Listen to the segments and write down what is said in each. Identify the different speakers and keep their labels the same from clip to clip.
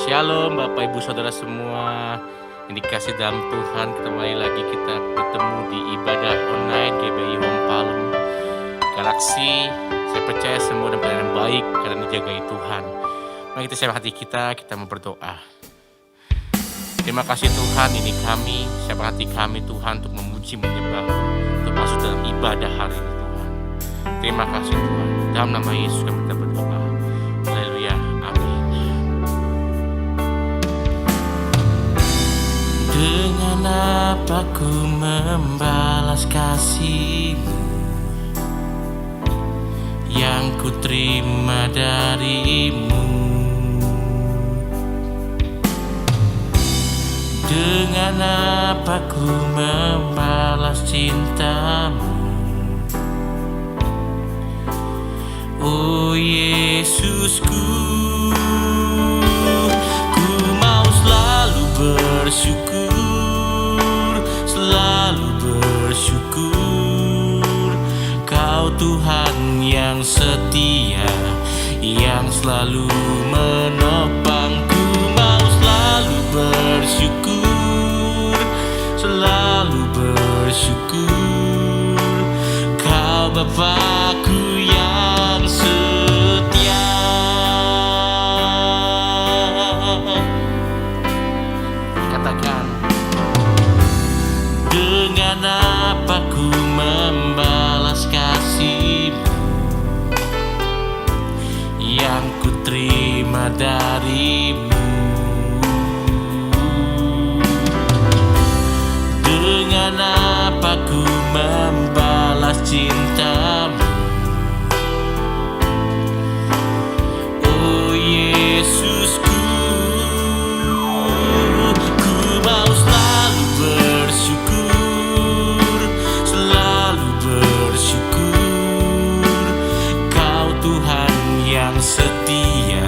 Speaker 1: Shalom Bapak Ibu Saudara semua yang dikasih dalam Tuhan. Kembali lagi kita bertemu di ibadah online GBI Home Palem Galaksi. Saya percaya semua dalam keadaan baik karena dijagai Tuhan. Mari kita siapkan hati kita mau berdoa. Terima kasih Tuhan, ini kami, siapkan hati kami Tuhan untuk memuji, menyembah, untuk masuk dalam ibadah hari ini Tuhan. Terima kasih Tuhan, dalam nama Yesus kami kita berdoa. Haleluya, amin. Dengan apa ku membalas kasih-Mu yang ku terima dari-Mu? Dengan apa ku membalas cinta-Mu? Oh Yesusku, ku mau selalu bersyukur, selalu bersyukur. Kau Tuhan yang setia, yang selalu menopang. Ku mau selalu bersyukur, selalu bersyukur. Kau Bapakku yang setia. Katakan, dengan apa ku membalas kasih-Mu yang ku terima dari-Mu? Dengan apa ku membalas cinta-Mu? Oh Yesusku, ku mau selalu bersyukur, selalu bersyukur. Kau Tuhan yang setia,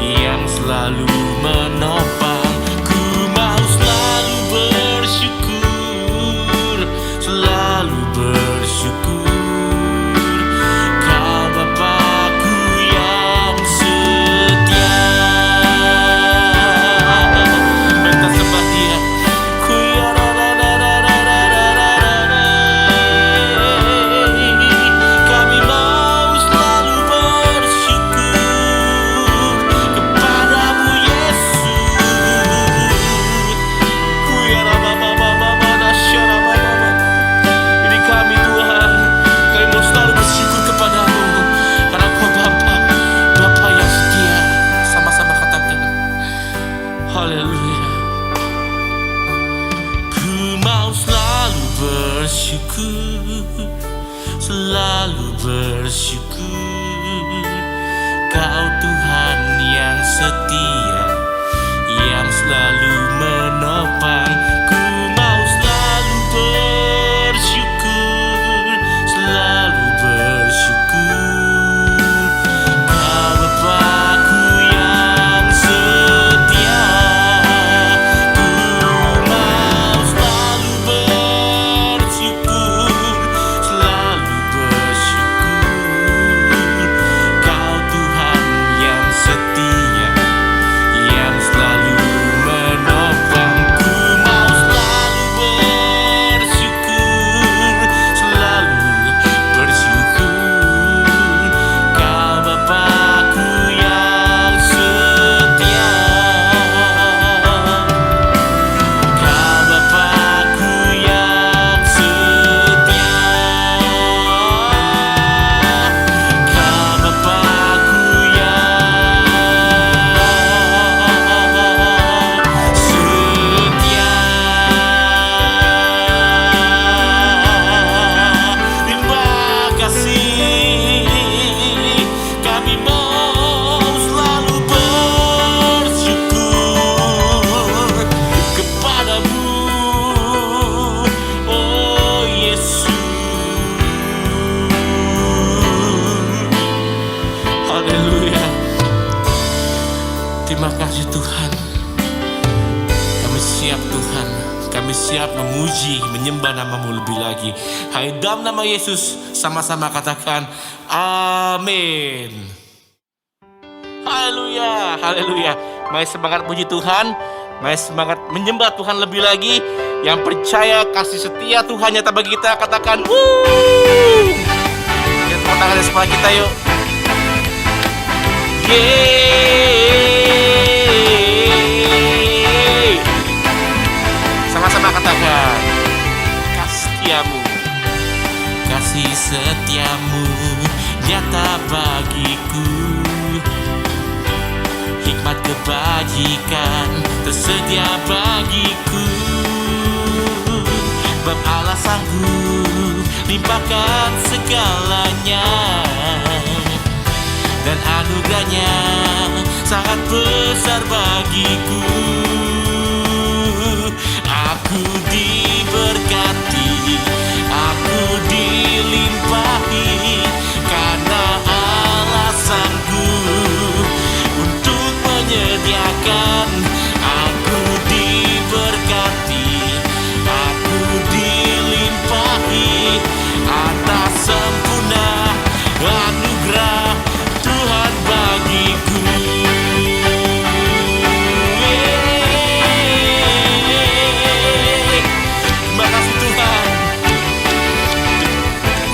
Speaker 1: yang selalu menopang. Ku mau selalu bersyukur, selalu bersyukur. Kau Bapakku yang setia. Kita sembah Dia. Kami mau selalu bersyukur kepadamu Yesus. Ini kami Tuhan, kami mau selalu bersyukur kepadamu karena Kau Bapa yang setia. Sama-sama katakan haleluya. Ku mau selalu bersyukur, selalu bersyukur. Kau Tuhan yang setia, yang selalu menopang. Ku mau selalu bersyukur, selalu bersyukur. Kau Bapakku yang setia. Ku mau selalu bersyukur, selalu bersyukur. Kau Tuhan yang setia, yang selalu menopang. Ku mau selalu bersyukur, selalu bersyukur. Kau Bapakku yang setia. Kau Bapakku yang setia. Kau Bapakku yang setia. Terima kasih. Kami mau selalu bersyukur kepadamu, oh Yesus. Haleluya. Terima kasih Tuhan. Kami siap Tuhan, kami siap memuji, menyembah nama-Mu lebih lagi. Hai, dalam nama Yesus sama-sama katakan amin. Haleluya, haleluya. Mari semangat puji Tuhan, mari semangat menyembah Tuhan lebih lagi. Yang percaya kasih setia Tuhan nyata bagi kita, katakan wuh. Kita tepuk tangan di sebelah kita yuk. Yeay. Sama-sama katakan kasih setiamu, kasih setiamu nyata bagiku, hikmat kebajikan tersedia bagiku. Bab Allah sanggup limpahkan segalanya, dan anugerahnya sangat besar bagiku. Aku diberkati, aku dilimpahi, karena Allah sanggup untuk menyediakan. Aku diberkati, aku dilimpahi atas sempurna anugerah Tuhan bagiku. Terima kasih Tuhan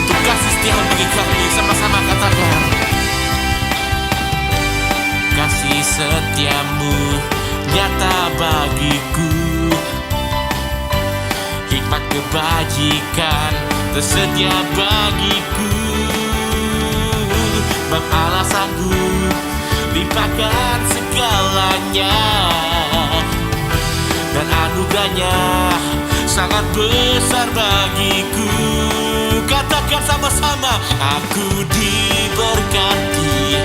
Speaker 1: untuk kasih setia bagi kami. Sama-sama katakan kasih setiamu nyata bagiku, hikmat kebajikan tersedia bagiku. Bab Allah sanggup limpahkan segalanya, dan anugerahnya sangat besar bagiku. Katakan sama-sama, aku diberkati,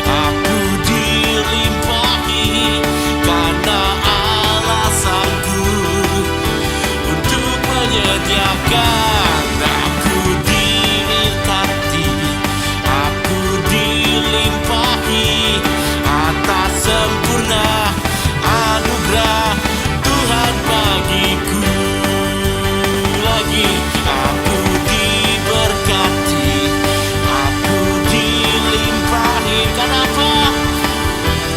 Speaker 1: aku dilimpahi, karena Allah sanggup untuk menyediakan. Aku diberkati, aku dilimpahi atas sempurna anugerah Tuhan bagiku. Lagi aku diberkati, aku dilimpahi. Kenapa?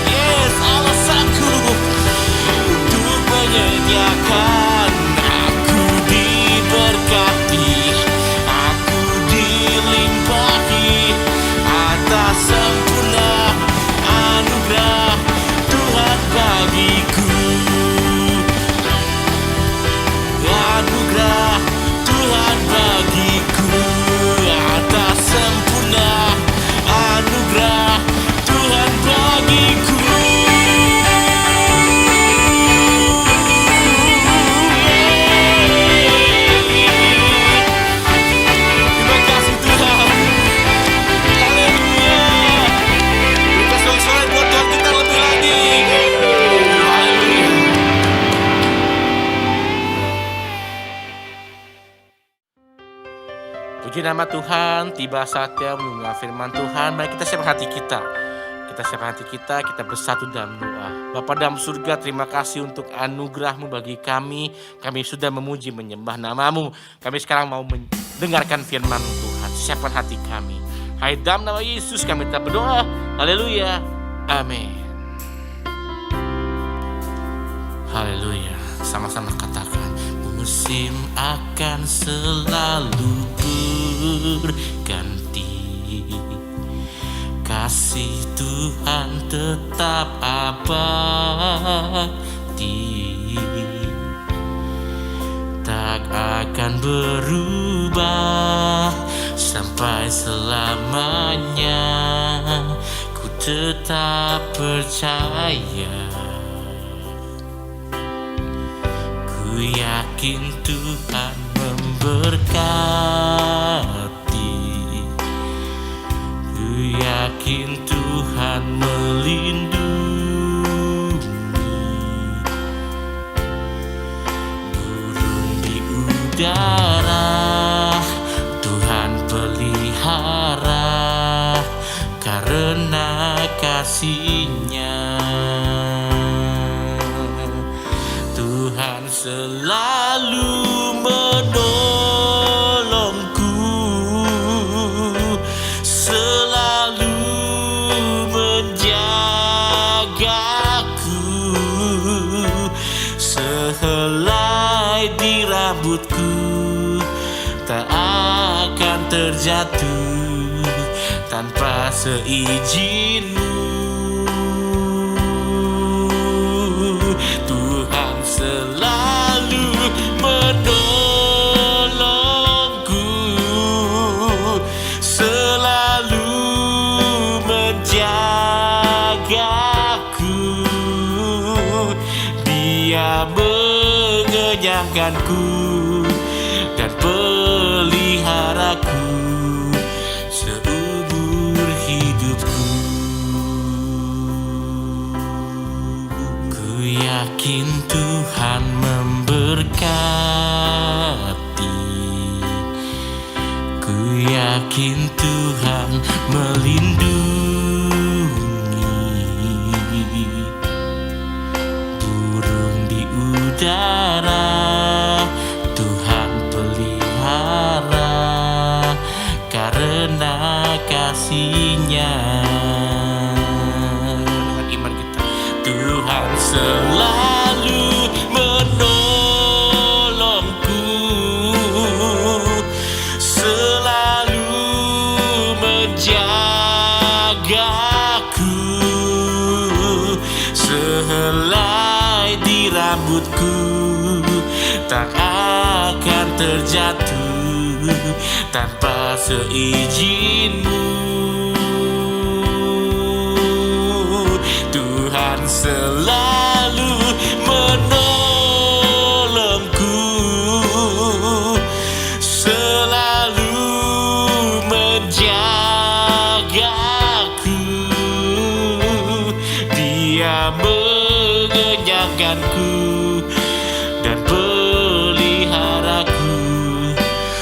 Speaker 1: Yes, Allah sanggup untuk menyediakan. Aku diberkati, aku dilimpahi atas sempurna anugerah Tuhan bagiku. Anugerah Tuhan bagiku atas sempurna anugerah Tuhan bagiku. Terima kasih Tuhan. Haleluya. Berikan sorak-sorai buat Tuhan kita lebih lagi. Haleluya. Puji nama Tuhan, tiba saatnya mendengar firman Tuhan. Mari kita siapkan hati kita. Kita siapkan hati kita, kita bersatu dalam doa. Bapa dalam surga, terima kasih untuk anugerah-Mu bagi kami. Kami sudah memuji menyembah nama-Mu. Kami sekarang mau mendengarkan firman Tuhan. Siapkan hati kami. Hai, dalam nama Yesus kami tetap berdoa. Haleluya. Amin. Haleluya. Sama-sama katakan, musim akan selalu berganti, kasih Tuhan tetap abadi, tak akan berubah sampai selamanya. Ku tetap percaya, ku yakin Tuhan memberkati, ku yakin Tuhan melindungi. Burung di udara Tuhan pelihara, karena kasih-Nya Tuhan selalu menolongku, selalu menjagaku. terjatuh tanpa seizin-Mu. Tuhan selalu menolongku, selalu menjagaku. Dia mengenyangkanku dan peliharaku seumur hidupku. Ku yakin Tuhan memberkati, ku yakin Tuhan melindungi. Burung di udara Tuhan pelihara karena kasih-Nya. Dengan iman kita, Tuhan selalu menolongku, selalu menjagaku. Sehelai di rambutku tak akan terjatuh tanpa seizin-Mu. Tuhan selalu menolongku, selalu menjagaku. Dia mengenyangkanku dan peliharaku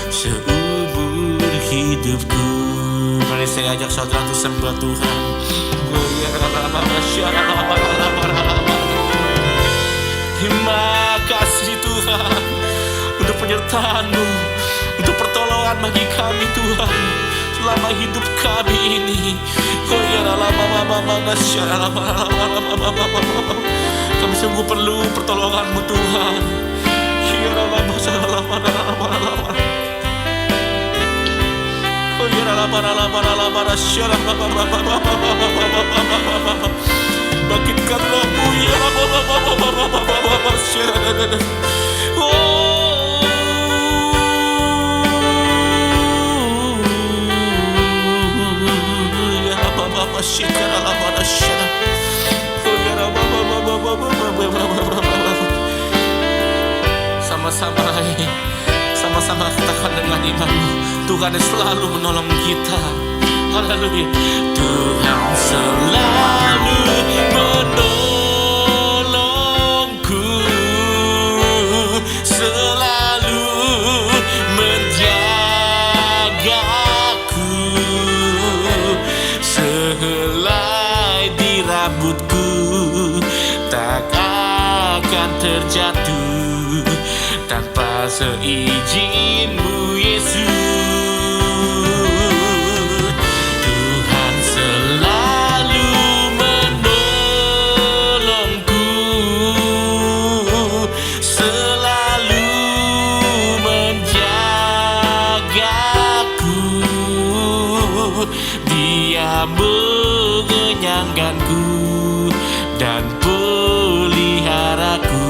Speaker 1: seumur hidupku. Mari saya ajak saudara untuk sembah Tuhan. Terima kasih Tuhan untuk penyertaan-Mu, untuk pertolongan bagi kami Tuhan selama hidup kami ini. Kami sungguh perlu pertolongan-Mu Tuhan. Bangkitkan roh-Mu, sama-sama katakan dengan iman-Mu, Tuhan yang selalu menolong kita. Haleluya. Tuhan selalu menolongku, selalu menjagaku. Sehelai di rambutku tak akan terjatuh tanpa seizin-Mu Yesus. Tuhan selalu menolongku, selalu menjagaku. Dia mengenyangkanku dan peliharaku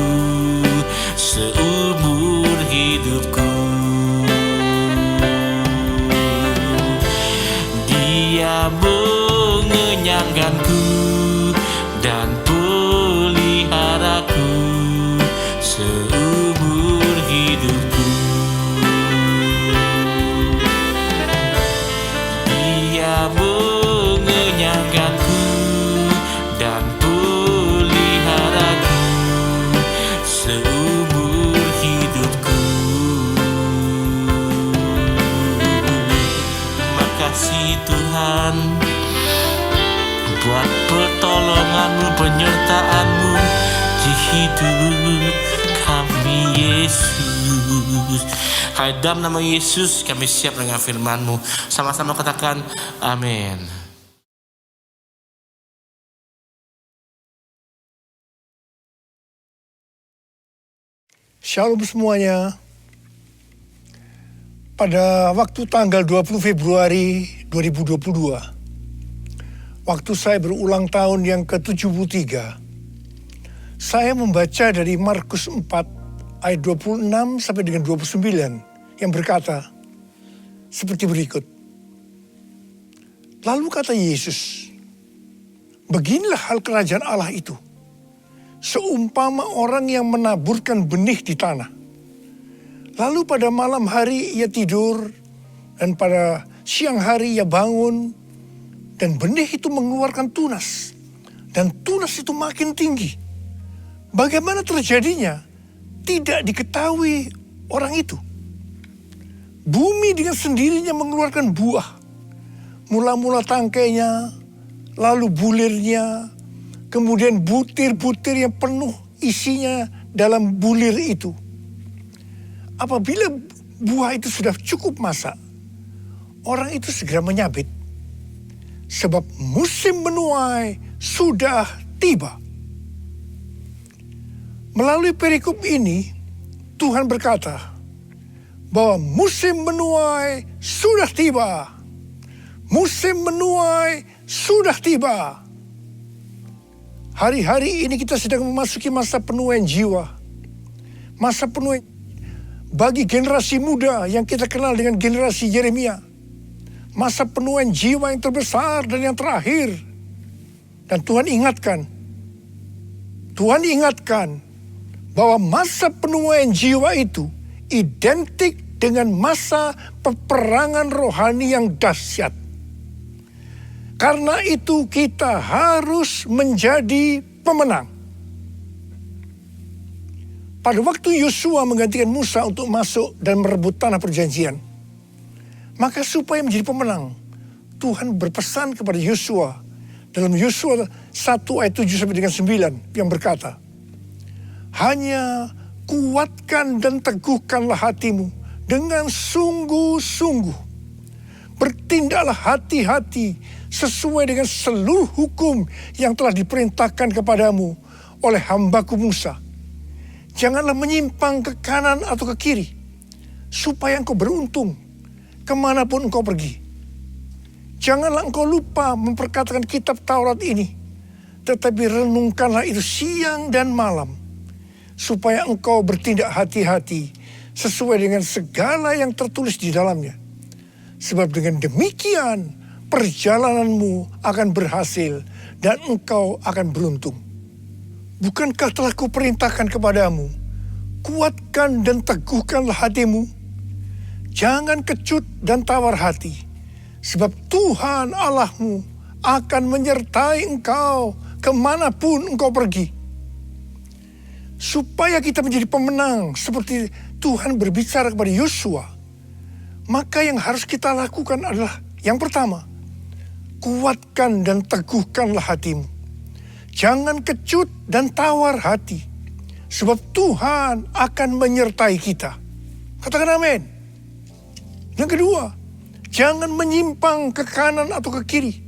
Speaker 1: seumur hidupku. Dia mengenyangkanku dan peliharaku seumur hidupku. Dia mengenyangkanku dan peliharaku seumur hidupku. Makasih Tuhan buat pertolongan-Mu, penyertaan-Mu di hidup kami Yesus. Hai, dalam nama Yesus kami siap dengan firman-Mu. Sama-sama katakan amin.
Speaker 2: Shalom semuanya. Pada waktu tanggal 20 Februari 2022, waktu saya berulang tahun yang ke-73, saya membaca dari Markus 4 ayat 26 sampai dengan 29 yang berkata seperti berikut. Lalu kata Yesus, beginilah hal kerajaan Allah itu, seumpama orang yang menaburkan benih di tanah. Lalu pada malam hari ia tidur, dan pada siang hari ia bangun, dan benih itu mengeluarkan tunas, dan tunas itu makin tinggi. Bagaimana terjadinya? Tidak diketahui orang itu. Bumi dengan sendirinya mengeluarkan buah. Mula-mula tangkainya, lalu bulirnya, kemudian butir-butir yang penuh isinya dalam bulir itu. Apabila buah itu sudah cukup masak, orang itu segera menyabit. Sebab musim menuai sudah tiba. Melalui perikop ini, Tuhan berkata bahwa musim menuai sudah tiba. Musim menuai sudah tiba. Hari-hari ini kita sedang memasuki masa penuaian jiwa. Masa penuaian bagi generasi muda yang kita kenal dengan generasi Yeremia. Masa penuaian jiwa yang terbesar dan yang terakhir. Dan Tuhan ingatkan bahwa masa penuaian jiwa itu identik dengan masa peperangan rohani yang dahsyat. Karena itu kita harus menjadi pemenang. Pada waktu Yosua menggantikan Musa untuk masuk dan merebut tanah perjanjian, maka supaya menjadi pemenang, Tuhan berpesan kepada Yosua dalam Yosua 1 ayat 7 sampai dengan 9 yang berkata, hanya kuatkan dan teguhkanlah hatimu dengan sungguh-sungguh. Bertindaklah hati-hati sesuai dengan seluruh hukum yang telah diperintahkan kepadamu oleh hambaku Musa. Janganlah menyimpang ke kanan atau ke kiri, supaya engkau beruntung kemanapun engkau pergi. Janganlah engkau lupa memperkatakan kitab Taurat ini, tetapi renungkanlah itu siang dan malam, supaya engkau bertindak hati-hati sesuai dengan segala yang tertulis di dalamnya. Sebab dengan demikian perjalananmu akan berhasil dan engkau akan beruntung. Bukankah telah kuperintahkan kepadamu, kuatkan dan teguhkanlah hatimu. Jangan kecut dan tawar hati, sebab Tuhan Allahmu akan menyertai engkau kemanapun engkau pergi. Supaya kita menjadi pemenang seperti Tuhan berbicara kepada Yosua, maka yang harus kita lakukan adalah yang pertama, kuatkan dan teguhkanlah hatimu. Jangan kecut dan tawar hati, sebab Tuhan akan menyertai kita. Katakan amin. Yang kedua, jangan menyimpang ke kanan atau ke kiri.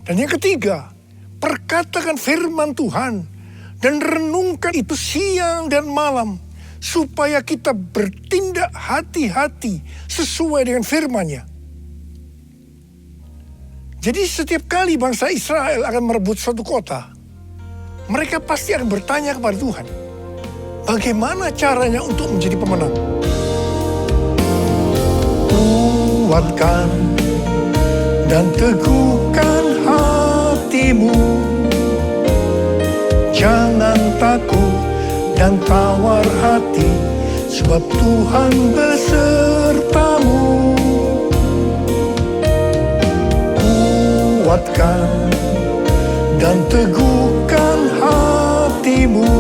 Speaker 2: Dan yang ketiga, perkatakan firman Tuhan dan renungkan itu siang dan malam, supaya kita bertindak hati-hati sesuai dengan firman-Nya. Jadi setiap kali bangsa Israel akan merebut suatu kota, mereka pasti akan bertanya kepada Tuhan, bagaimana caranya untuk menjadi pemenang? Kuatkan dan teguhkan hatimu, jangan takut dan tawar hati, sebab Tuhan besertamu. Kuatkan dan teguhkan hatimu,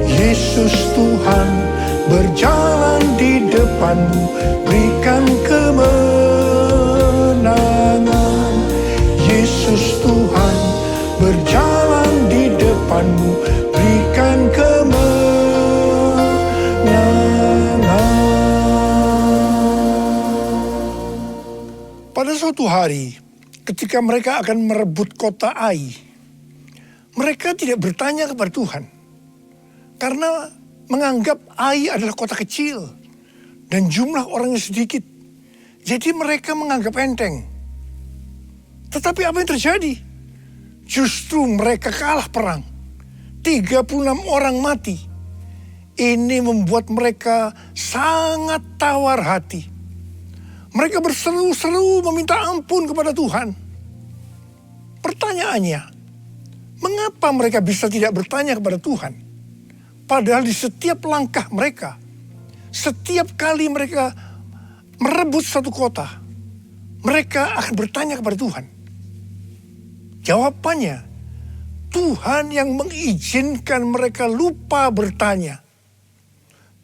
Speaker 2: Yesus Tuhan berjalan di depanmu, berikan kemenangan. Yesus Tuhan berjalan di depanmu, berikan kemenangan. Pada suatu hari, ketika mereka akan merebut kota Ai, mereka tidak bertanya kepada Tuhan. Karena menganggap Ai adalah kota kecil. dan jumlah orangnya sedikit. Jadi mereka menganggap enteng. Tetapi apa yang terjadi? Justru mereka kalah perang. 36 orang mati. Ini membuat mereka sangat tawar hati. Mereka berseru-seru meminta ampun kepada Tuhan. Pertanyaannya, mengapa mereka bisa tidak bertanya kepada Tuhan? Padahal di setiap langkah mereka, setiap kali mereka merebut satu kota, mereka akan bertanya kepada Tuhan. Jawabannya, Tuhan yang mengizinkan mereka lupa bertanya.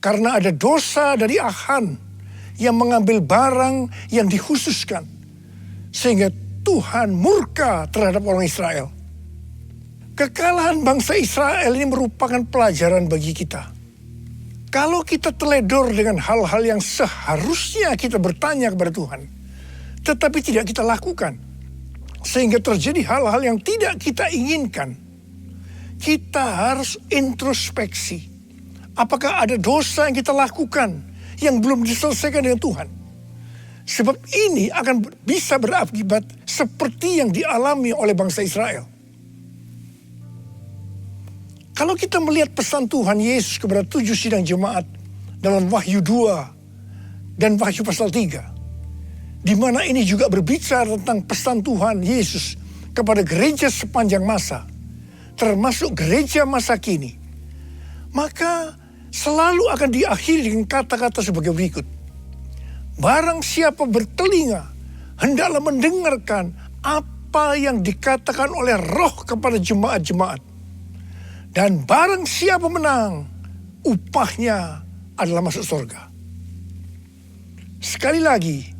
Speaker 2: Karena ada dosa dari Achan yang mengambil barang yang dikhususkan. Sehingga Tuhan murka terhadap orang Israel. Kekalahan bangsa Israel ini merupakan pelajaran bagi kita. Kalau kita teledor dengan hal-hal yang seharusnya kita bertanya kepada Tuhan, tetapi tidak kita lakukan, sehingga terjadi hal-hal yang tidak kita inginkan, kita harus introspeksi. Apakah ada dosa yang kita lakukan yang belum diselesaikan dengan Tuhan? Sebab ini akan bisa berakibat seperti yang dialami oleh bangsa Israel. Kalau kita melihat pesan Tuhan Yesus kepada 7 sidang jemaat dalam Wahyu 2 dan Wahyu pasal 3, di mana ini juga berbicara tentang pesan Tuhan Yesus kepada gereja sepanjang masa, termasuk gereja masa kini, maka selalu akan diakhiri dengan kata-kata sebagai berikut. Barang siapa bertelinga, hendaklah mendengarkan apa yang dikatakan oleh Roh kepada jemaat-jemaat. Dan barang siapa menang, upahnya adalah masuk surga. Sekali lagi,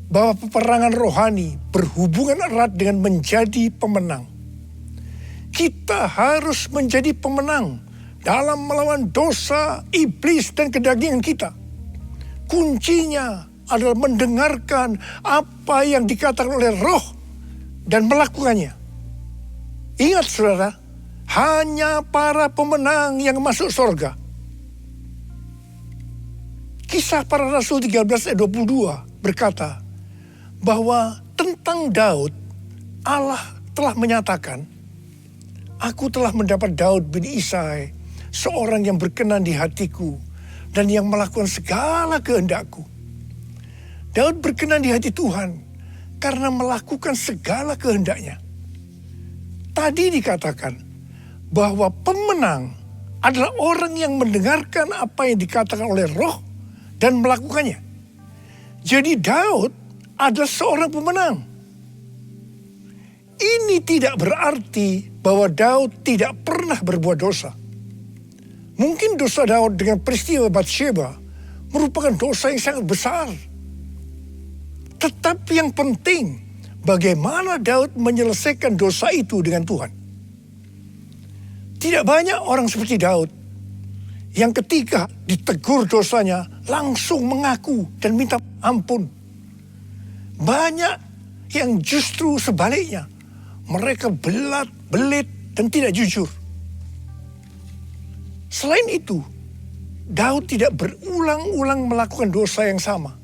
Speaker 2: bahwa peperangan rohani berhubungan erat dengan menjadi pemenang. Kita harus menjadi pemenang dalam melawan dosa, iblis, dan kedagingan kita. Kuncinya adalah mendengarkan apa yang dikatakan oleh Roh dan melakukannya. Ingat saudara, hanya para pemenang yang masuk surga. Kisah para Rasul 13 ayat 22 berkata bahwa tentang Daud, Allah telah menyatakan, aku telah mendapat Daud bin Isai, seorang yang berkenan di hatiku dan yang melakukan segala kehendakku. Daud berkenan di hati Tuhan karena melakukan segala kehendaknya. Tadi dikatakan bahwa pemenang adalah orang yang mendengarkan apa yang dikatakan oleh Roh dan melakukannya. Jadi Daud adalah seorang pemenang. Ini tidak berarti bahwa Daud tidak pernah berbuat dosa. Mungkin dosa Daud dengan peristiwa Batsheba merupakan dosa yang sangat besar. Tetapi yang penting, bagaimana Daud menyelesaikan dosa itu dengan Tuhan. Tidak banyak orang seperti Daud yang ketika ditegur dosanya langsung mengaku dan minta ampun. Banyak yang justru sebaliknya, mereka belit dan tidak jujur. Selain itu, Daud tidak berulang-ulang melakukan dosa yang sama.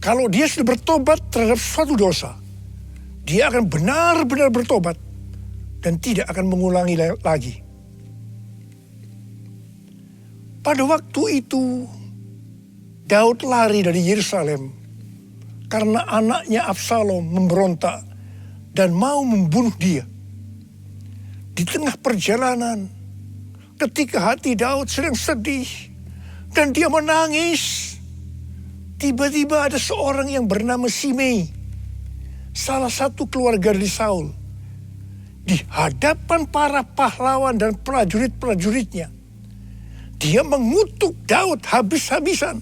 Speaker 2: Kalau dia sudah bertobat terhadap suatu dosa, dia akan benar-benar bertobat dan tidak akan mengulangi lagi. Pada waktu itu, Daud lari dari Yerusalem karena anaknya Absalom memberontak dan mau membunuh dia. Di tengah perjalanan, ketika hati Daud sedang sedih dan dia menangis, tiba-tiba ada seorang yang bernama Simei, salah satu keluarga dari Saul, di hadapan para pahlawan dan prajurit-prajuritnya. Dia mengutuk Daud habis-habisan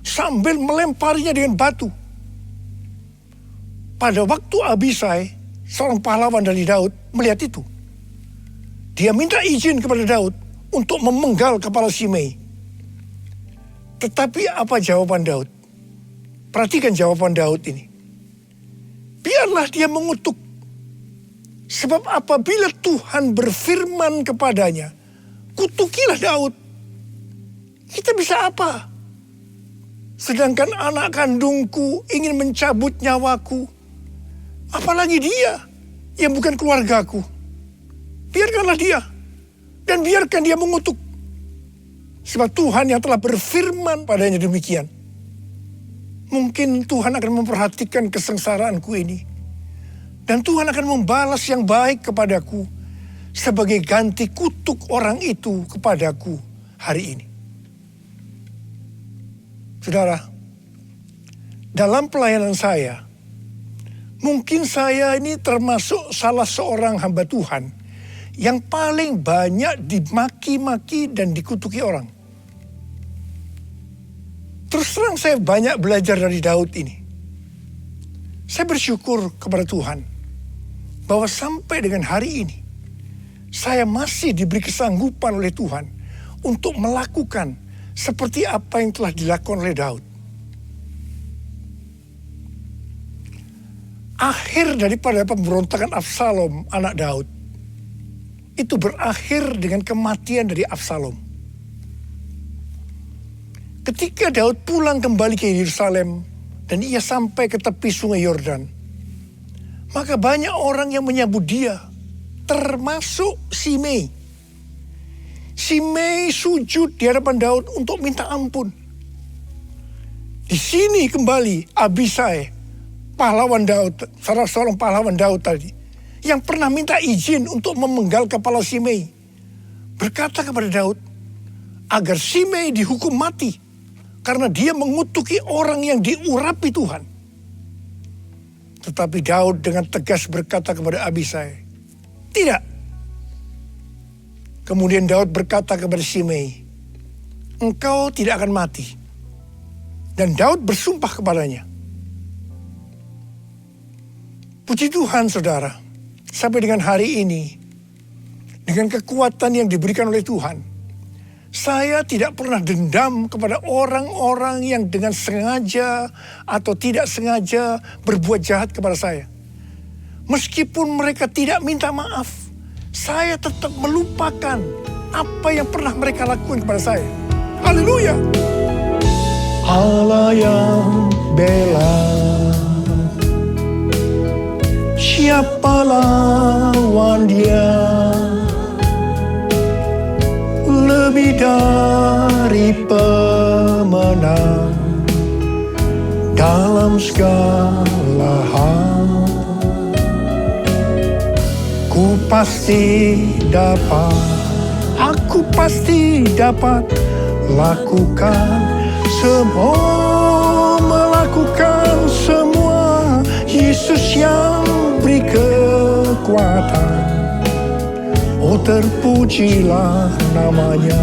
Speaker 2: sambil melemparinya dengan batu. Pada waktu Abisai, seorang pahlawan dari Daud, melihat itu, dia minta izin kepada Daud untuk memenggal kepala Simei. Tetapi apa jawaban Daud? Perhatikan jawaban Daud ini. Biarlah dia mengutuk. Sebab apabila Tuhan berfirman kepadanya, kutukilah Daud. Kita bisa apa? Sedangkan anak kandungku ingin mencabut nyawaku. Apalagi dia yang bukan keluargaku. Biarkanlah dia. Dan biarkan dia mengutuk. Sebab Tuhan yang telah berfirman padanya demikian. Mungkin Tuhan akan memperhatikan kesengsaraanku ini. Dan Tuhan akan membalas yang baik kepadaku. Sebagai ganti kutuk orang itu kepadaku hari ini. Saudara, dalam pelayanan saya, mungkin saya ini termasuk salah seorang hamba Tuhan yang paling banyak dimaki-maki dan dikutuki orang. Terus terang saya banyak belajar dari Daud ini. Saya bersyukur kepada Tuhan bahwa sampai dengan hari ini, saya masih diberi kesanggupan oleh Tuhan untuk melakukan seperti apa yang telah dilakukan oleh Daud. Akhir daripada pemberontakan Absalom, anak Daud, itu berakhir dengan kematian dari Absalom. Ketika Daud pulang kembali ke Yerusalem dan ia sampai ke tepi sungai Yordan, maka banyak orang yang menyambut dia, termasuk Simei. Simei sujud di hadapan Daud untuk minta ampun. Di sini kembali Abisai, pahlawan Daud, salah seorang pahlawan Daud tadi, yang pernah minta izin untuk memenggal kepala Simei, berkata kepada Daud agar Simei dihukum mati karena dia mengutuki orang yang diurapi Tuhan. Tetapi Daud dengan tegas berkata kepada Abisai, "Tidak." Kemudian Daud berkata kepada Simei, "Engkau tidak akan mati." Dan Daud bersumpah kepadanya. Puji Tuhan saudara, sampai dengan hari ini, dengan kekuatan yang diberikan oleh Tuhan, saya tidak pernah dendam kepada orang-orang yang dengan sengaja atau tidak sengaja berbuat jahat kepada saya. Meskipun mereka tidak minta maaf, saya tetap melupakan apa yang pernah mereka lakukan kepada saya. Haleluya. Allah yang bela, siapa lawan dia? Lebih dari pemenang dalam segala hal. Aku pasti dapat lakukan semua, melakukan semua. Yesus yang beri kekuatan, oh terpujilah namanya.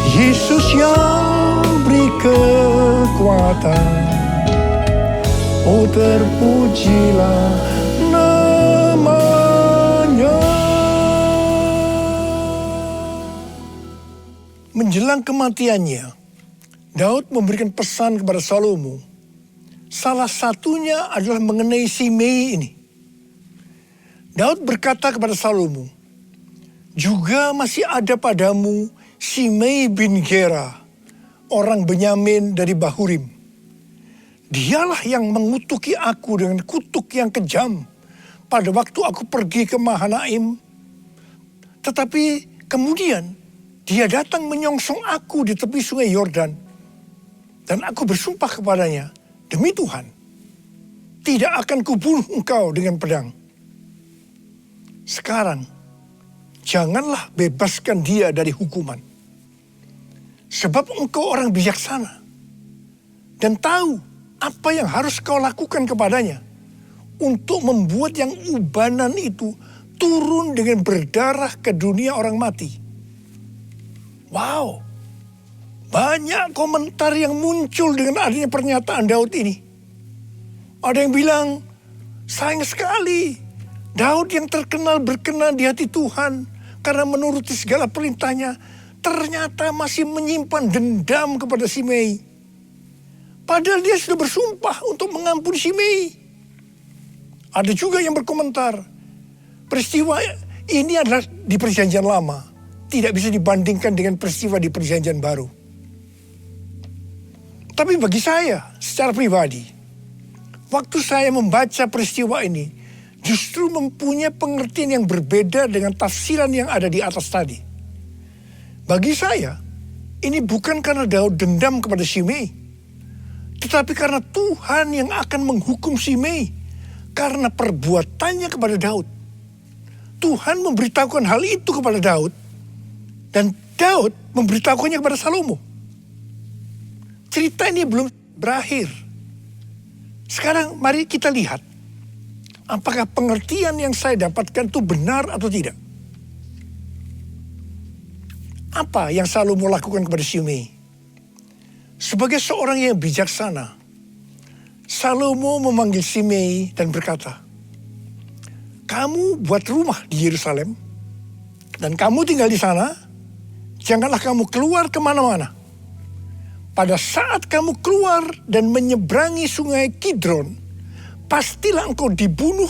Speaker 2: Yesus yang beri kekuatan, oh terpujilah namanya. Menjelang kematiannya, Daud memberikan pesan kepada Salomo. Salah satunya adalah mengenai Simei ini. Daud berkata kepada Salomo, "Juga masih ada padamu Simei bin Gera, orang Benyamin dari Bahurim. Dialah yang mengutuki aku dengan kutuk yang kejam pada waktu aku pergi ke Mahanaim. Tetapi kemudian dia datang menyongsong aku di tepi sungai Yordan. Dan aku bersumpah kepadanya, demi Tuhan, tidak akan kubunuh engkau dengan pedang. Sekarang, janganlah bebaskan dia dari hukuman. Sebab engkau orang bijaksana dan tahu apa yang harus kau lakukan kepadanya untuk membuat yang ubanan itu turun dengan berdarah ke dunia orang mati." Wow, banyak komentar yang muncul dengan adanya pernyataan Daud ini. Ada yang bilang, sayang sekali Daud yang terkenal berkenan di hati Tuhan karena menuruti segala perintahnya, ternyata masih menyimpan dendam kepada Simei. Padahal dia sudah bersumpah untuk mengampuni Simei. Ada juga yang berkomentar, peristiwa ini adalah di Perjanjian Lama, tidak bisa dibandingkan dengan peristiwa di Perjanjian Baru. Tapi bagi saya secara pribadi, waktu saya membaca peristiwa ini, justru mempunyai pengertian yang berbeda dengan tafsiran yang ada di atas tadi. Bagi saya, ini bukan karena Daud dendam kepada Shimei, tetapi karena Tuhan yang akan menghukum Shimei karena perbuatannya kepada Daud. Tuhan memberitahukan hal itu kepada Daud, dan Daud memberitahukannya kepada Salomo. Cerita ini belum berakhir. Sekarang mari kita lihat, apakah pengertian yang saya dapatkan itu benar atau tidak. Apa yang Salomo lakukan kepada Shimei? Sebagai seorang yang bijaksana, Salomo memanggil Shimei dan berkata, kamu buat rumah di Yerusalem, dan kamu tinggal di sana, janganlah kamu keluar kemana-mana. Pada saat kamu keluar dan menyeberangi sungai Kidron, pastilah engkau dibunuh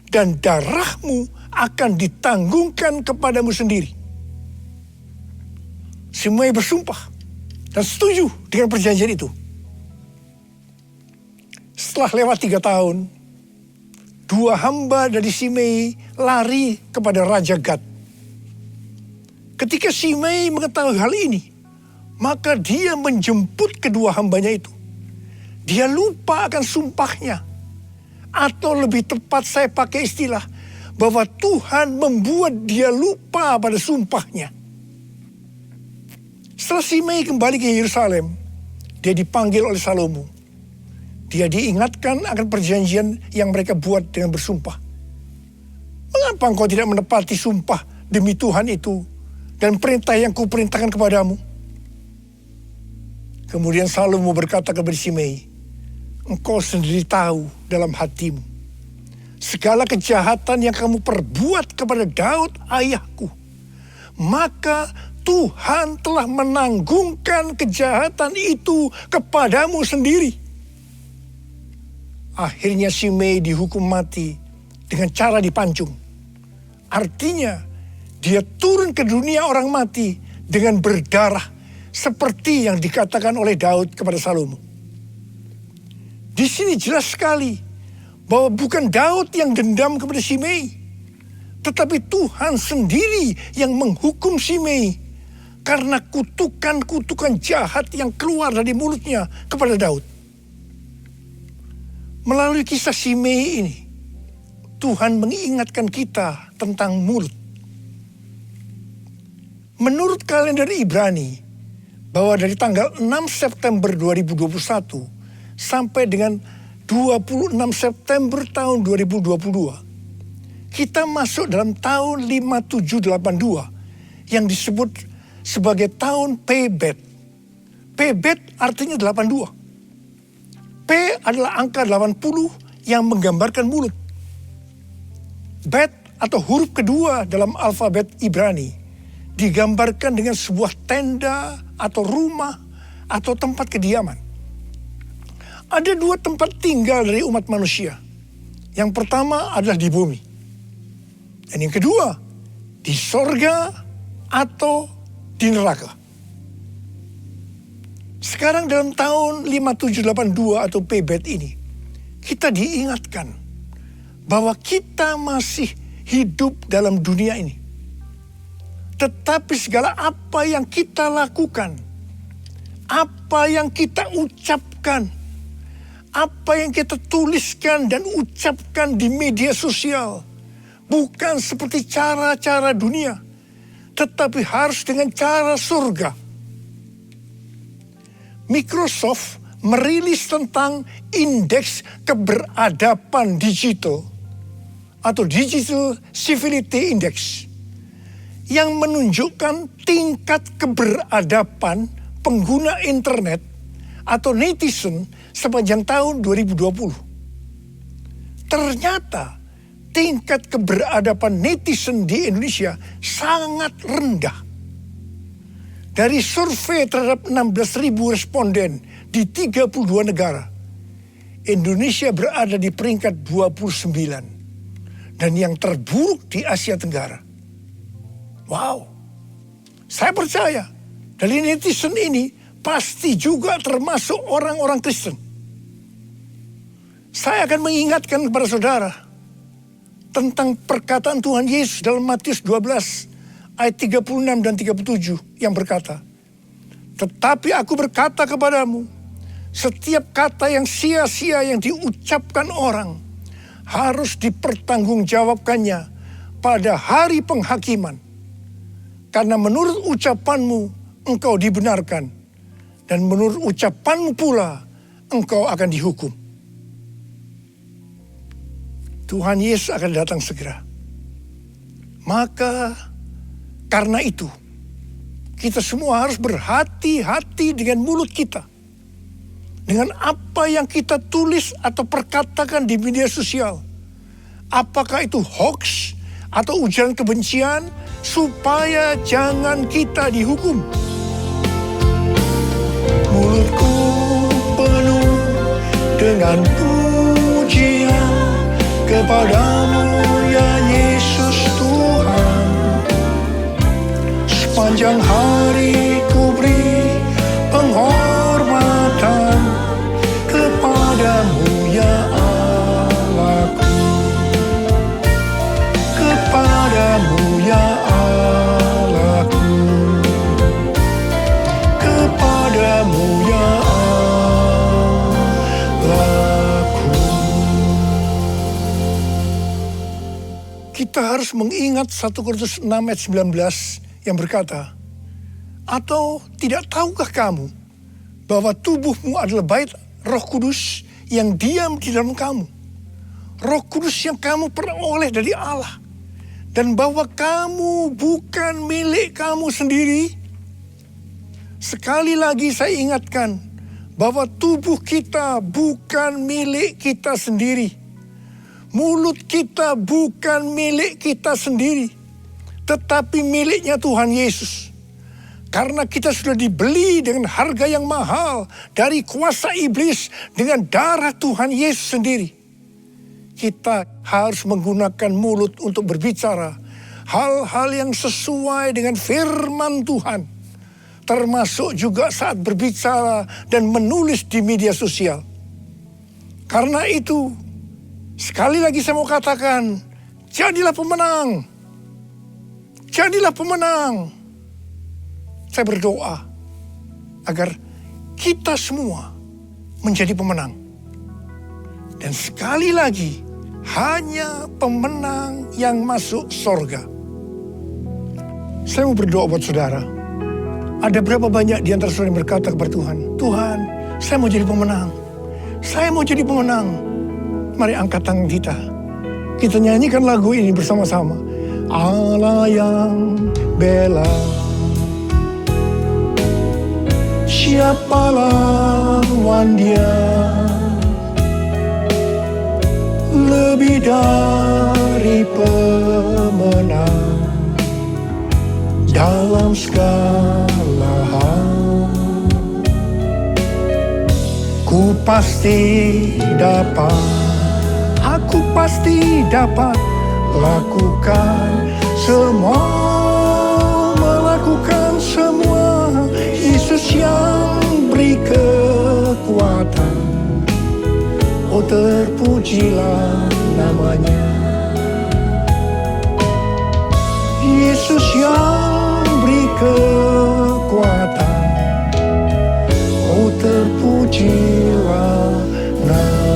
Speaker 2: dan darahmu akan ditanggungkan kepadamu sendiri. Shimei bersumpah dan setuju dengan perjanjian itu. Setelah lewat 3 tahun, 2 hamba dari Shimei lari kepada Raja Gad. Ketika Shimei mengetahui hal ini, maka dia menjemput kedua hambanya itu. Dia lupa akan sumpahnya. Atau lebih tepat saya pakai istilah, bahwa Tuhan membuat dia lupa pada sumpahnya. Setelah Shimei kembali ke Yerusalem, dia dipanggil oleh Salomo. Dia diingatkan akan perjanjian yang mereka buat dengan bersumpah. Mengapa engkau tidak menepati sumpah demi Tuhan itu dan perintah yang kuperintahkan kepadamu? Kemudian Salomo berkata kepada Shimei, engkau sendiri tahu dalam hatimu segala kejahatan yang kamu perbuat kepada Daud ayahku. Maka Tuhan telah menanggungkan kejahatan itu kepadamu sendiri. Akhirnya Shimei dihukum mati dengan cara dipancung. Artinya dia turun ke dunia orang mati dengan berdarah seperti yang dikatakan oleh Daud kepada Salomo. Di sini jelas sekali bahwa bukan Daud yang dendam kepada Shimei, tetapi Tuhan sendiri yang menghukum Shimei karena kutukan-kutukan jahat yang keluar dari mulutnya kepada Daud. Melalui kisah Shimei ini, Tuhan mengingatkan kita tentang mulut. Menurut kalender Ibrani, bahwa dari tanggal 6 September 2021 sampai dengan 26 September tahun 2022, kita masuk dalam tahun 5782 yang disebut sebagai tahun Pebet. Pebet artinya 82. P adalah angka 80 yang menggambarkan mulut. Bet atau huruf kedua dalam alfabet Ibrani digambarkan dengan sebuah tenda atau rumah atau tempat kediaman. Ada 2 tempat tinggal dari umat manusia. Yang pertama adalah di bumi. Dan yang kedua, di sorga atau di neraka. Sekarang dalam tahun 5782 atau Pebet ini, kita diingatkan bahwa kita masih hidup dalam dunia ini. Tetapi segala apa yang kita lakukan, apa yang kita ucapkan, apa yang kita tuliskan dan ucapkan di media sosial, bukan seperti cara-cara dunia, tetapi harus dengan cara surga. Microsoft merilis tentang indeks keberadaban digital atau Digital Civility Index yang menunjukkan tingkat keberadaban pengguna internet atau netizen sepanjang tahun 2020. Ternyata tingkat keberadaban netizen di Indonesia sangat rendah. Dari survei terhadap 16.000 responden di 32 negara, Indonesia berada di peringkat 29 dan yang terburuk di Asia Tenggara. Wow, saya percaya dari netizen ini pasti juga termasuk orang-orang Kristen. Saya akan mengingatkan kepada saudara tentang perkataan Tuhan Yesus dalam Matius 12 ayat 36 dan 37 yang berkata, "Tetapi aku berkata kepadamu, setiap kata yang sia-sia yang diucapkan orang harus dipertanggungjawabkannya pada hari penghakiman. Karena menurut ucapanmu engkau dibenarkan, dan menurut ucapanmu pula engkau akan dihukum." Tuhan Yesus akan datang segera. Maka karena itu, kita semua harus berhati-hati dengan mulut kita. Dengan apa yang kita tulis atau perkatakan di media sosial. Apakah itu hoax atau ujaran kebencian, supaya jangan kita dihukum. Mulutku penuh dengan pujian kepadamu ya Yesus Tuhan. Sepanjang hari ku beri penghormatan kepadamu ya Allahku. Kepadamu ya Allahku. Kepadamu ya Allahku. Kita harus mengingat 1 Korintus 6 ayat 19 yang berkata, "Atau tidak tahukah kamu bahwa tubuhmu adalah bait Roh Kudus yang diam di dalam kamu? Roh Kudus yang kamu peroleh dari Allah. Dan bahwa kamu bukan milik kamu sendiri." Sekali lagi saya ingatkan bahwa tubuh kita bukan milik kita sendiri. Mulut kita bukan milik kita sendiri, tetapi miliknya Tuhan Yesus. Karena kita sudah dibeli dengan harga yang mahal dari kuasa iblis dengan darah Tuhan Yesus sendiri. Kita harus menggunakan mulut untuk berbicara hal-hal yang sesuai dengan firman Tuhan. Termasuk juga saat berbicara dan menulis di media sosial. Karena itu, sekali lagi saya mau katakan, jadilah pemenang. Jadilah pemenang. Saya berdoa agar kita semua menjadi pemenang. Dan sekali lagi, hanya pemenang yang masuk sorga. Saya mau berdoa buat saudara. Ada berapa banyak di antara saudara yang berkata kepada Tuhan, "Tuhan, saya mau jadi pemenang. Saya mau jadi pemenang." Mari angkat tangan kita. Kita nyanyikan lagu ini bersama-sama. Allah yang bela, siapa lawan Dia? Lebih dari pemenang dalam segala hal. Ku pasti dapat, aku pasti dapat lakukan semua, melakukan semua. Yesus yang beri kekuatan, oh terpujilah namanya. Yesus yang beri kekuatan, oh terpujilah namanya.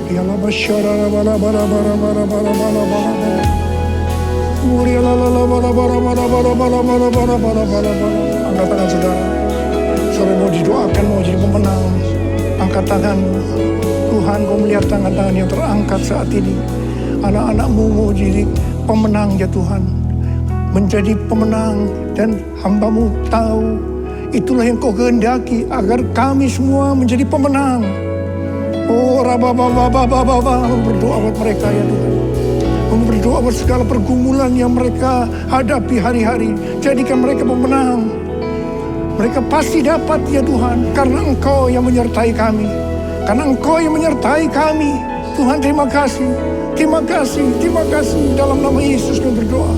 Speaker 2: Dialah masyarakat bala-bala-bala-bala-bala-bala-bala. Angkat tangan saudara. Saudara mau didoakan, mau jadi pemenang. Angkat tangan. Tuhan, kau melihat tangan-tangan yang terangkat saat ini. Anak-anakmu mau jadi pemenang ya Tuhan. Menjadi pemenang, dan hambamu tahu itulah yang kau kehendaki agar kami semua menjadi pemenang. Oh rabababababababa, berdoa buat mereka ya Tuhan. Berdoa buat segala pergumulan yang mereka hadapi hari-hari. Jadikan mereka pemenang. Mereka pasti dapat ya Tuhan, karena Engkau yang menyertai kami. Karena Engkau yang menyertai kami. Tuhan terima kasih. Terima kasih. Terima kasih. Dalam nama Yesus kami berdoa.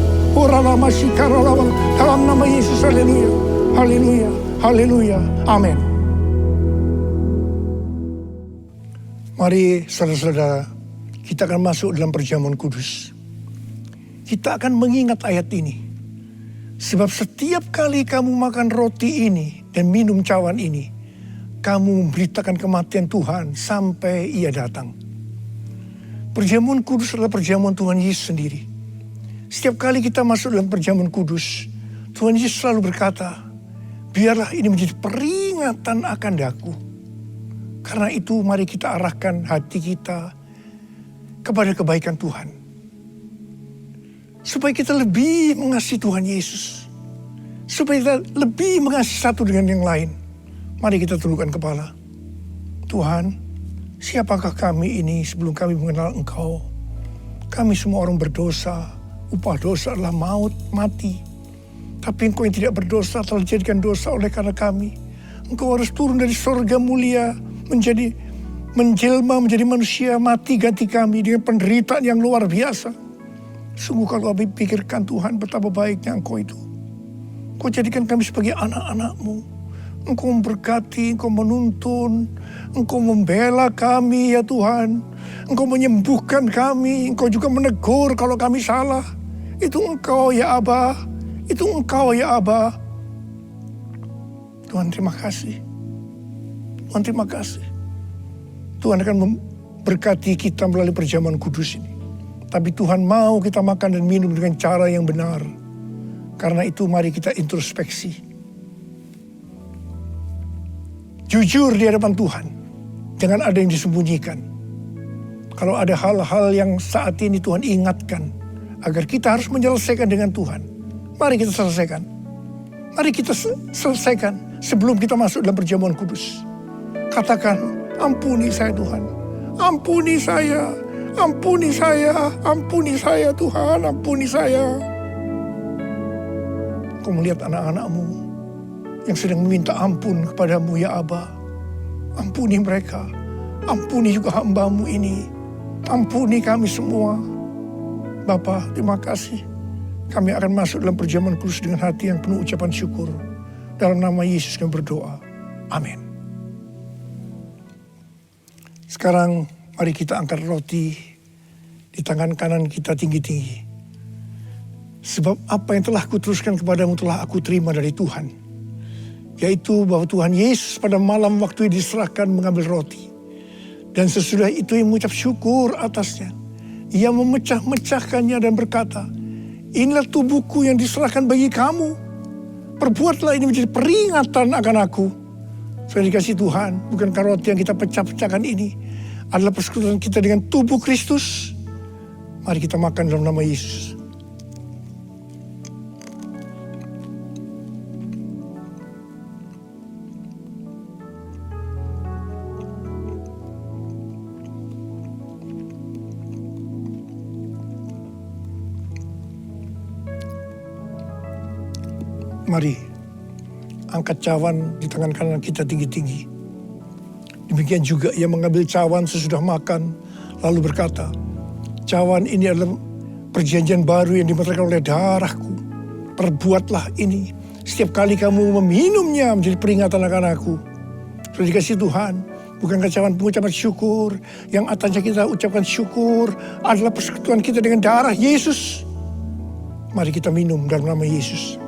Speaker 2: Dalam nama Yesus, haleluya, haleluya, haleluya, amin. Mari saudara-saudara, kita akan masuk dalam perjamuan kudus. Kita akan mengingat ayat ini. Sebab setiap kali kamu makan roti ini dan minum cawan ini, kamu memberitakan kematian Tuhan sampai Ia datang. Perjamuan kudus adalah perjamuan Tuhan Yesus sendiri. Setiap kali kita masuk dalam perjamuan kudus, Tuhan Yesus selalu berkata, biarlah ini menjadi peringatan akan daku. Karena itu mari kita arahkan hati kita kepada kebaikan Tuhan. Supaya kita lebih mengasihi Tuhan Yesus. Supaya kita lebih mengasihi satu dengan yang lain. Mari kita tundukkan kepala. Tuhan, siapakah kami ini sebelum kami mengenal Engkau? Kami semua orang berdosa. Upah dosa adalah maut, mati. Tapi Engkau yang tidak berdosa telah dijadikan dosa oleh karena kami. Engkau harus turun dari surga mulia menjelma menjadi manusia, mati ganti kami dengan penderitaan yang luar biasa. Sungguh kalau kami pikirkan Tuhan betapa baiknya Engkau itu. Engkau jadikan kami sebagai anak-anak-Mu. Engkau memberkati, Engkau menuntun, Engkau membela kami ya Tuhan. Engkau menyembuhkan kami, Engkau juga menegur kalau kami salah. Itu Engkau ya Aba, itu Engkau ya Aba. Tuhan terima kasih. Tuhan terima kasih. Tuhan akan memberkati kita melalui perjamuan kudus ini. Tapi Tuhan mau kita makan dan minum dengan cara yang benar. Karena itu mari kita introspeksi. Jujur di hadapan Tuhan. Jangan ada yang disembunyikan. Kalau ada hal-hal yang saat ini Tuhan ingatkan. Agar kita harus menyelesaikan dengan Tuhan. Mari kita selesaikan. Mari kita selesaikan sebelum kita masuk dalam perjamuan kudus. Katakan, ampuni saya Tuhan. Ampuni saya. Ampuni saya Tuhan, ampuni saya. Kau melihat anak-anak-Mu yang sedang meminta ampun kepadamu ya Aba. Ampuni mereka, ampuni juga hamba-Mu ini. Ampuni kami semua. Bapa, terima kasih. Kami akan masuk dalam perjamuan kudus dengan hati yang penuh ucapan syukur. Dalam nama Yesus kami berdoa. Amin. Sekarang mari kita angkat roti di tangan kanan kita tinggi-tinggi. Sebab apa yang telah kuteruskan kepadamu telah aku terima dari Tuhan. Yaitu bahwa Tuhan Yesus pada malam waktu diserahkan mengambil roti. Dan sesudah itu ia mengucap syukur atasnya. Ia memecah-mecahkannya dan berkata, inilah tubuhku yang diserahkan bagi kamu. Perbuatlah ini menjadi peringatan akan aku. Sudah dikasih Tuhan, bukankah roti yang kita pecah-pecahkan ini adalah persekutuan kita dengan tubuh Kristus. Mari kita makan dalam nama Yesus. Mari angkat cawan di tangan kanan kita tinggi-tinggi. Demikian juga ia mengambil cawan sesudah makan, lalu berkata, cawan ini adalah perjanjian baru yang dimeteraikan oleh darahku. Perbuatlah ini setiap kali kamu meminumnya menjadi peringatan akan aku. Sudah dikasih Tuhan, bukankah cawan pengucapan syukur yang atasnya kita ucapkan syukur adalah persekutuan kita dengan darah Yesus. Mari kita minum dalam nama Yesus.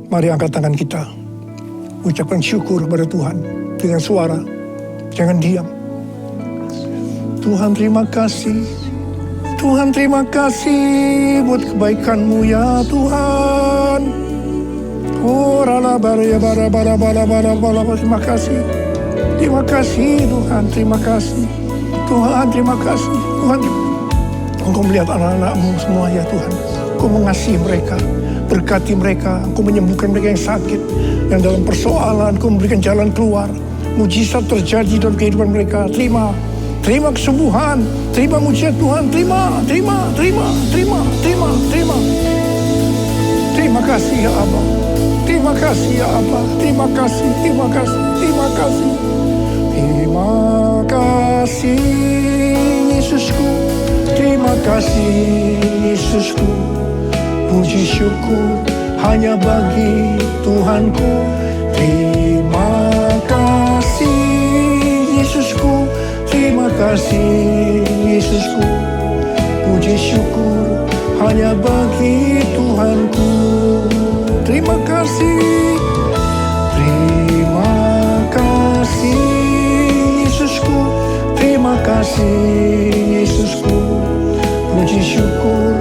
Speaker 2: Mari angkat tangan kita. Ucapkan syukur kepada Tuhan. Dengan suara. Jangan diam. Tuhan terima kasih. Tuhan terima kasih buat kebaikan-Mu ya Tuhan. Oh rala bara bara bara bara bara bara. Terima kasih. Terima kasih Tuhan. Terima kasih. Tuhan terima kasih. Tuhan Engkau melihat anak-anak-Mu semua ya Tuhan. Engkau mengasihi mereka. Berkati mereka, Engkau menyembuhkan mereka yang sakit, yang dalam persoalan, Engkau memberikan jalan keluar. Mujizat terjadi dalam kehidupan mereka. Terima kesembuhan, terima mujizat Tuhan, terima. Terima kasih ya Abba. Terima kasih ya Allah. Terima kasih, terima kasih, terima kasih. Terima kasih Yesusku. Terima kasih Yesusku. Puji syukur hanya bagi Tuhanku. Terima kasih Yesusku. Terima kasih Yesusku. Puji syukur hanya bagi Tuhanku. Terima kasih. Terima kasih Yesusku. Terima kasih Yesusku. Puji syukur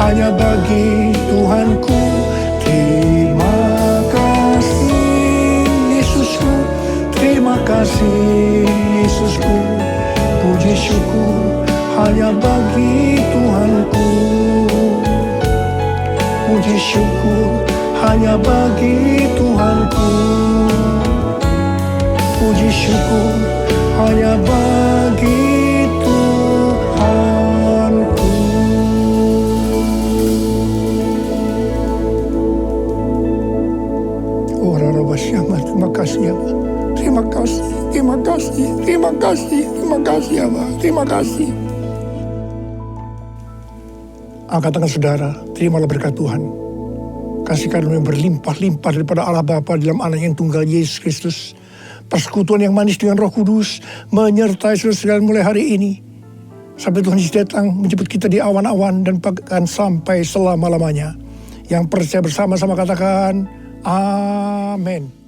Speaker 2: hanya bagi Tuhanku. Terima kasih Yesusku. Terima kasih Yesusku. Puji syukur hanya bagi Tuhanku. Puji syukur hanya bagi Tuhanku. Puji syukur hanya bagi Tuhanku. Oh, Rarabasyama, terima kasih ya Allah. Terima kasih, terima kasih, terima kasih, terima kasih ya Allah. Terima kasih. Angkat tangan saudara, terimalah berkat Tuhan. Kasih karunia berlimpah-limpah daripada Allah Bapa dalam anak yang tunggal Yesus Kristus. Persekutuan yang manis dengan Roh Kudus menyertai saudara sekalian mulai hari ini. Sampai Tuhan Yesus datang menjemput kita di awan-awan dan bahkan sampai selama-lamanya. Yang percaya bersama-sama katakan, Amin.